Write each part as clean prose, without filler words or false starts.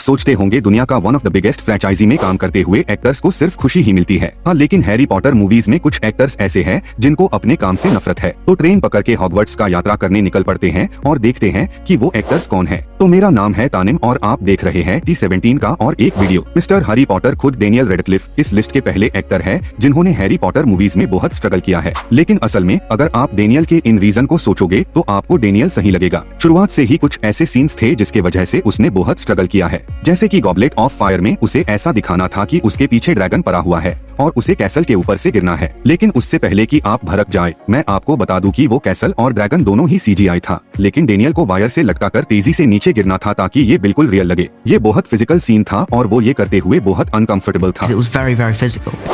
सोचते होंगे दुनिया का one of the biggest franchise में काम करते हुए एक्टर्स को सिर्फ खुशी ही मिलती है। हाँ, लेकिन हैरी पॉटर मूवीज में कुछ एक्टर्स ऐसे हैं जिनको अपने काम से नफरत है, तो ट्रेन पकड़ के हॉगवर्ट्स का यात्रा करने निकल पड़ते हैं और देखते हैं कि वो एक्टर्स कौन है। तो मेरा नाम है तानिम और आप देख रहे हैं T17 का और एक वीडियो। मिस्टर हैरी पॉटर खुद डेनियल रेडक्लिफ इस लिस्ट के पहले एक्टर है जिन्होंने हैरी पॉटर मूवीज में बहुत स्ट्रगल किया है। लेकिन असल में अगर आप डेनियल के इन रीजन को सोचोगे तो आपको डेनियल सही लगेगा। शुरुआत से ही कुछ ऐसे सीन्स थे जिसके वजह से उसने बहुत स्ट्रगल किया है, जैसे कि गॉबलेट ऑफ फायर में उसे ऐसा दिखाना था कि उसके पीछे ड्रैगन पड़ा हुआ है और उसे कैसल के ऊपर से गिरना है। लेकिन उससे पहले कि आप भड़क जाए, मैं आपको बता दूं कि वो कैसल और ड्रैगन दोनों ही CGI था, लेकिन डेनियल को वायर से लटकाकर तेजी से नीचे गिरना था ताकि ये बिल्कुल रियल लगे। ये बहुत फिजिकल सीन था और वो ये करते हुए बहुत अनकंफर्टेबल था।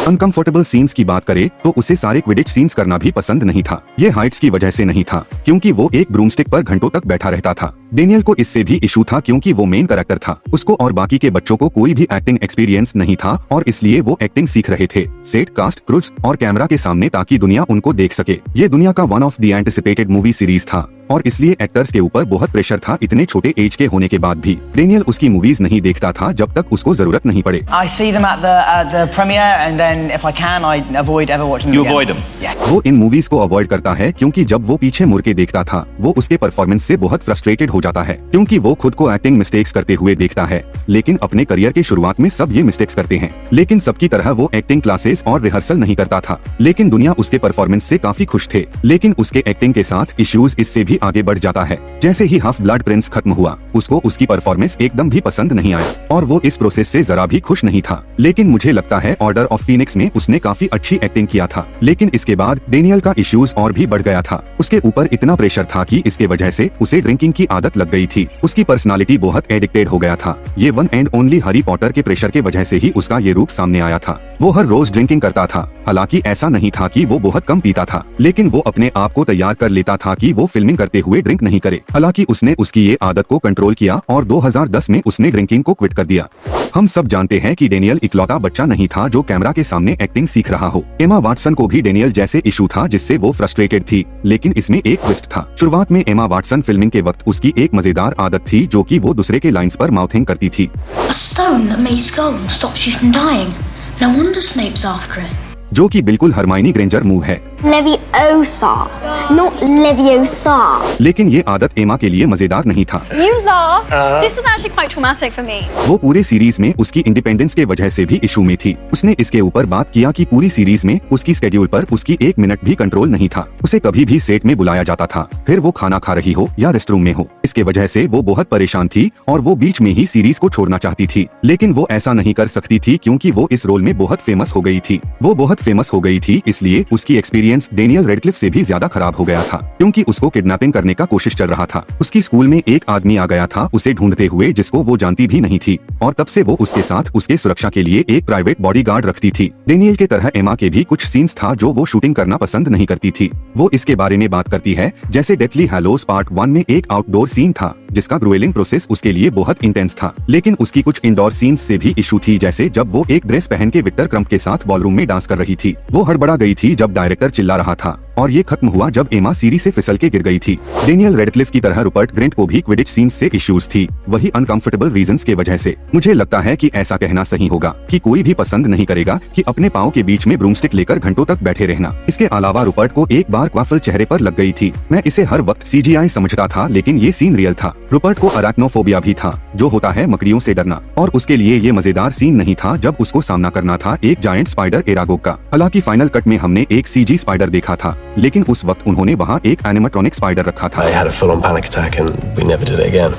अनकंफर्टेबल सीन्स की बात करें तो उसे सारे क्विडिच सीन्स करना भी पसंद नहीं था। ये हाइट्स की वजह से नहीं था, क्योंकि वो एक ब्रूमस्टिक पर घंटों तक बैठा रहता था। डेनियल को इससे भी इशू था क्योंकि वो मेन कैरेक्टर था, उसको और बाकी के बच्चों को कोई भी एक्टिंग एक्सपीरियंस नहीं था और इसलिए वो एक्टिंग सीख रहे थे सेट, कास्ट, क्रूज और कैमरा के सामने ताकि दुनिया उनको देख सके। ये दुनिया का one of the anticipated movie series था और इसलिए एक्टर्स के ऊपर बहुत प्रेशर था। इतने छोटे एज के होने के बाद भी डेनियल उसकी मूवीज नहीं देखता था जब तक उसको जरूरत नहीं पड़े। I see them at the premiere and then if I can I avoid ever watching them. You avoid them? Yeah. वो इन मूवीज को अवॉइड करता है क्योंकि जब वो पीछे मुड़ के देखता था वो उसके परफॉर्मेंस से बहुत फ्रस्ट्रेटेड हो जाता है, क्योंकि वो खुद को एक्टिंग मिस्टेक्स करते हुए देखता है। लेकिन अपने करियर के शुरुआत में सब ये मिस्टेक्स करते हैं, लेकिन सबकी तरह वो एक्टिंग क्लासेस और रिहर्सल नहीं करता था। लेकिन दुनिया उसके परफॉर्मेंस से काफी खुश थे, लेकिन उसके एक्टिंग के साथ इश्यूज इससे भी आगे बढ़ जाता है। जैसे ही हाफ ब्लड प्रिंस खत्म हुआ, उसको उसकी परफॉर्मेंस एकदम भी पसंद नहीं आया और वो इस प्रोसेस से जरा भी खुश नहीं था। लेकिन मुझे लगता है ऑर्डर ऑफ फीनिक्स में उसने काफी अच्छी एक्टिंग किया था। लेकिन इसके बाद डेनियल का इश्यूज और भी बढ़ गया था। उसके ऊपर इतना प्रेशर था कि इसके वजह से उसे ड्रिंकिंग की आदत लग गई थी। उसकी पर्सनालिटी बहुत एडिक्टेड हो गया था। ये one and only Harry Potter के प्रेशर के वजह से ही उसका ये रूप सामने आया था। वो हर रोज ड्रिंकिंग करता था, हालांकि ऐसा नहीं था कि वो बहुत कम पीता था, लेकिन वो अपने आप को तैयार कर लेता था कि वो फिल्मिंग करते हुए ड्रिंक नहीं करे। हालांकि उसने उसकी ये आदत को कंट्रोल किया और 2010 में उसने ड्रिंकिंग को क्विट कर दिया। हम सब जानते हैं कि डेनियल इकलौता बच्चा नहीं था जो कैमरा के सामने एक्टिंग सीख रहा हो। एमा वाटसन को भी डेनियल जैसे इशू था जिससे वो फ्रस्ट्रेटेड थी, लेकिन इसमें एक ट्विस्ट था। शुरुआत में एमा वाटसन फिल्मिंग के वक्त उसकी एक मजेदार आदत थी जो कि वो दूसरे के लाइंस पर माउथिंग करती थी। A stone that may skull and stops you from dying. No wonder Snape's after it. जो कि बिल्कुल हरमाइनी ग्रेंजर मूव है। Leviosa, not Leviosa. लेकिन ये आदत एमा के लिए मजेदार नहीं था। You laugh. This is actually quite traumatic for me. वो पूरे सीरीज में उसकी इंडिपेंडेंस के वजह से भी इशू में थी। उसने इसके ऊपर बात किया कि पूरी सीरीज में उसकी स्केड्यूल पर उसकी 1 मिनट भी कंट्रोल नहीं था। उसे कभी भी सेट में बुलाया जाता था, फिर वो खाना खा रही हो या रेस्टरूम में हो। इसके वजह से वो बहुत परेशान थी और वो बीच में ही सीरीज को छोड़ना चाहती थी, लेकिन वो ऐसा नहीं कर सकती थी क्योंकि वो इस रोल में बहुत फेमस हो गई थी। वो बहुत फेमस हो गई थी, इसलिए उसकी एक्सपीरियंस डेनियल रेडक्लिफ से भी ज्यादा खराब हो गया था, क्योंकि उसको किडनैपिंग करने का कोशिश चल रहा था। उसकी स्कूल में एक आदमी आ गया था उसे ढूंढते हुए जिसको वो जानती भी नहीं थी, और तब से वो उसके साथ उसके सुरक्षा के लिए एक प्राइवेट बॉडीगार्ड रखती थी। डेनियल के तरह एमा के भी कुछ सीन्स था जो वो शूटिंग करना पसंद नहीं करती थी। वो इसके बारे में बात करती है, जैसे डेथली हैलोस पार्ट 1 में एक आउटडोर सीन था जिसका ग्रुएलिंग प्रोसेस उसके लिए बहुत इंटेंस था, लेकिन उसकी कुछ इंडोर सीन्स से भी इशू थी, जैसे जब वो एक ड्रेस पहन के विक्टर क्रम्प के साथ बॉलरूम में डांस कर रही थी। वो हड़बड़ा गई थी जब डायरेक्टर चिल्ला रहा था और ये खत्म हुआ जब एमा सीढ़ी से फिसल के गिर गई थी। डेनियल रेडक्लिफ की तरह रूपर्ट ग्रिंट को भी क्विडिच सीन्स से इश्यूज थी, वही अनकंफर्टेबल रीजंस के वजह से। मुझे लगता है कि ऐसा कहना सही होगा कि कोई भी पसंद नहीं करेगा कि अपने पाँव के बीच में ब्रूमस्टिक लेकर घंटों तक बैठे रहना। इसके अलावा रूपर्ट को एक बार क्वाफल चेहरे पर लग गई थी। मैं इसे हर वक्त CGI समझता था, लेकिन ये सीन रियल था। रूपर्ट को अराक्नोफोबिया भी था, जो होता है मकड़ियों से डरना, और उसके लिए ये मजेदार सीन नहीं था जब उसको सामना करना था एक जायंट स्पाइडर एरागोग का। हालांकि फाइनल कट में हमने एक CG स्पाइडर देखा था, लेकिन उस वक्त उन्होंने वहाँ एक एनिमेट्रॉनिक स्पाइडर रखा था।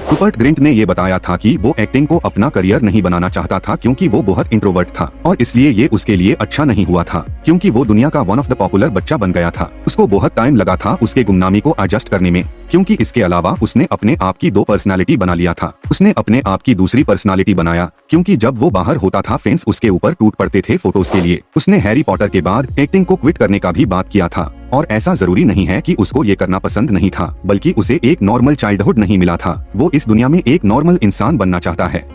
रूपर्ट ग्रिंट ने ये बताया था कि वो एक्टिंग को अपना करियर नहीं बनाना चाहता था क्योंकि वो बहुत इंट्रोवर्ट था, और इसलिए ये उसके लिए अच्छा नहीं हुआ था क्योंकि वो दुनिया का वन ऑफ द पॉपुलर बच्चा बन गया था। उसको बहुत टाइम लगा था उसके गुमनामी को एडजस्ट करने में, क्योंकि इसके अलावा उसने अपने आप की 2 पर्सनालिटी बना लिया था। उसने अपने आप की दूसरी पर्सनालिटी बनाया क्योंकि जब वो बाहर होता था फैंस उसके ऊपर टूट पड़ते थे फोटोज के लिए। उसने हैरी पॉटर के बाद एक्टिंग को क्विट करने का भी बात किया था, और ऐसा जरूरी नहीं है कि उसको ये करना पसंद नहीं था, बल्कि उसे एक नॉर्मल चाइल्डहुड नहीं मिला था। वो इस दुनिया में एक नॉर्मल इंसान बनना चाहता है।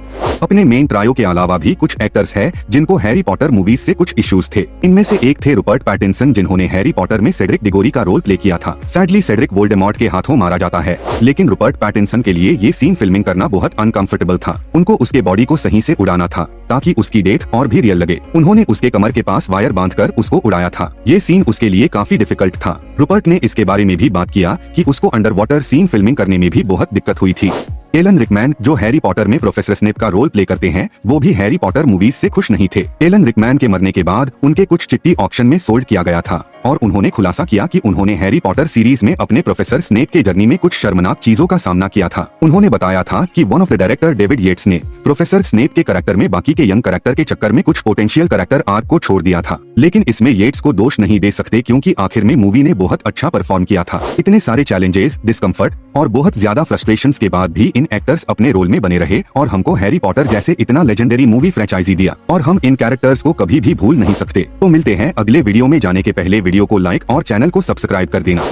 अपने मेन ट्रायो के अलावा भी कुछ एक्टर्स हैं जिनको हैरी पॉटर मूवीज से कुछ इश्यूज थे। इनमें से एक थे रूपर्ट पैटिंसन, जिन्होंने हैरी पॉटर में सेड्रिक डिगोरी का रोल प्ले किया था। सैडली सेड्रिक वोल्डेमॉर्ट के हाथों मारा जाता है, लेकिन रूपर्ट पैटिंसन के लिए ये सीन फिल्मिंग करना बहुत अनकंफर्टेबल था। उनको उसके बॉडी को सही से उड़ाना था ताकि उसकी डेथ और भी रियल लगे। उन्होंने उसके कमर के पास वायर बांधकर उसको उड़ाया था। ये सीन उसके लिए काफी डिफिकल्ट था। रूपर्ट ने इसके बारे में भी बात किया कि उसको अंडर वाटर सीन फिल्मिंग करने में भी बहुत दिक्कत हुई थी। एलन रिकमैन, जो हैरी पॉटर में प्रोफेसर स्नेप का रोल प्ले करते हैं, वो भी हैरी पॉटर मूवीज से खुश नहीं थे। एलन रिकमैन के मरने के बाद उनके कुछ चिट्ठी ऑक्शन में सोल्ड किया गया था और उन्होंने खुलासा किया कि उन्होंने हैरी पॉटर सीरीज में अपने प्रोफेसर स्नेप के जर्नी में कुछ शर्मनाक चीजों का सामना किया था। उन्होंने बताया था कि one of the director David Yates ने प्रोफेसर स्नेप के कैरेक्टर में बाकी के यंग कैरेक्टर के चक्कर में कुछ पोटेंशियल कैरेक्टर आर्क को छोड़ दिया था। लेकिन इसमें येट्स को दोष नहीं दे सकते, क्योंकि आखिर में मूवी ने बहुत अच्छा परफॉर्म किया था। इतने सारे चैलेंजेस, डिस्कम्फर्ट और बहुत ज्यादा फ्रस्ट्रेशंस के बाद भी इन एक्टर्स अपने रोल में बने रहे और हमको हैरी पॉटर जैसे इतना लेजेंडरी मूवी फ्रेंचाइजी दिया, और हम इन कैरेक्टर्स को कभी भी भूल नहीं सकते। तो मिलते हैं अगले वीडियो में। जाने के पहले वीडियो को लाइक और चैनल को सब्सक्राइब कर देना।